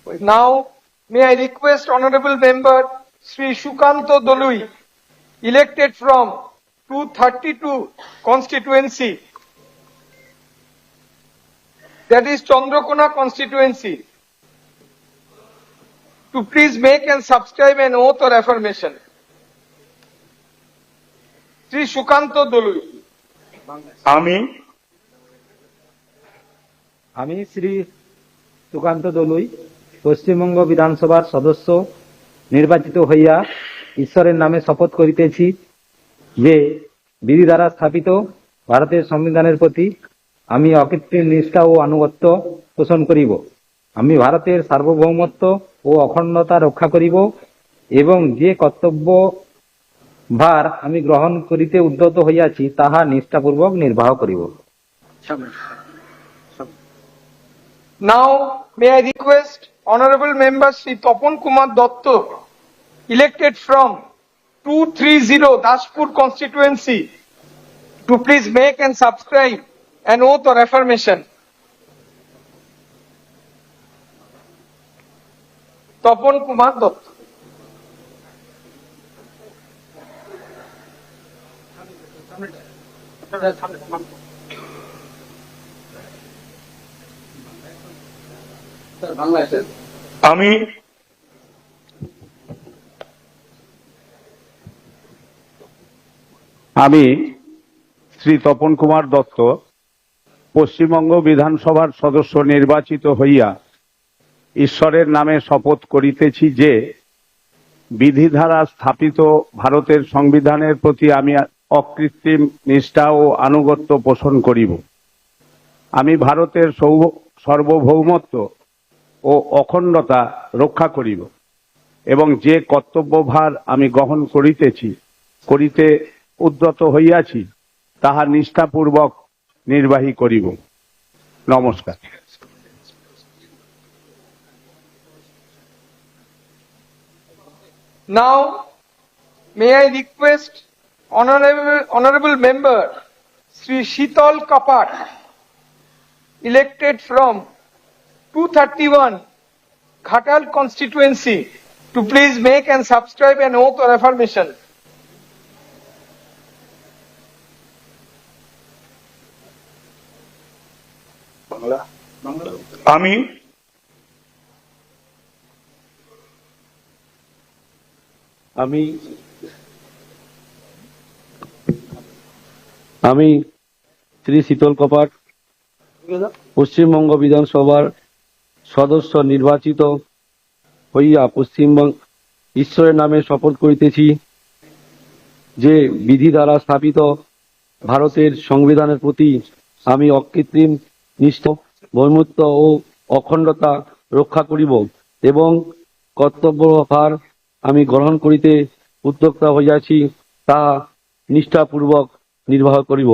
Now, may I request Honorable Member Sri Shukanto Dolui, elected from 232 constituency, that is Chandrakona constituency, to please make and subscribe an oath or affirmation. Sri Shukanto Dolui. আমি শ্রী সুকান্ত দলুই পশ্চিমবঙ্গ বিধানসভার সদস্য নির্বাচিত হইয়া ঈশ্বরের নামে শপথ করিতেছি যে বিধি দ্বারা স্থাপিত ভারতের সংবিধানের প্রতি আমি অকৃত্রিম নিষ্ঠা ও আনুগত্য পোষণ করিব। আমি ভারতের সার্বভৌমত্ব ও অখণ্ডতা রক্ষা করিব এবং যে কর্তব্য ভার আমি গ্রহণ করিতে উদ্যত হইয়াছি তাহা নিষ্ঠাপূর্বক নির্বাহ করিব। Now, may I request Honorable Member Sri Tapan Kumar Datta, elected from 230 Dashpur constituency, to please make and subscribe an oath or affirmation. Tapan Kumar Datta. আমি শ্রী তপন কুমার দত্ত পশ্চিমবঙ্গ বিধানসভার সদস্য নির্বাচিত হইয়া ঈশ্বরের নামে শপথ করিতেছি যে বিধি দ্বারা স্থাপিত ভারতের সংবিধানের প্রতি আমি অকৃত্রিম নিষ্ঠা ও আনুগত্য পোষণ করিব। আমি ভারতের সার্বভৌমত্ব ও অখণ্ডতা রক্ষা করিব এবং যে কর্তব্যভার আমি গ্রহণ করিতে উদ্যত হইয়াছি তাহা নিষ্ঠাপূর্বক নির্বাহী করিব। নমস্কার। Now, may I request Honorable Member Sri Sheetal Kapat, elected from 231 Ghatal constituency, to please make and subscribe an oath or affirmation. আমি শ্রী শীতল কপাট পশ্চিমবঙ্গ বিধানসভার সদস্য নির্বাচিত হইয়া পশ্চিমবঙ্গ ঈশ্বরের নামে শপথ করিতেছি যে বিধি দ্বারা স্থাপিত ভারতের সংবিধানের প্রতি আমি অকৃত্রিম নিষ্ঠা ভৌমত্ব ও অখণ্ডতা রক্ষা করিব এবং কর্তব্যভার আমি গ্রহণ করিতে উদ্যোক্তা হইয়াছি তা নিষ্ঠাপূর্বক নির্বাহ করিব।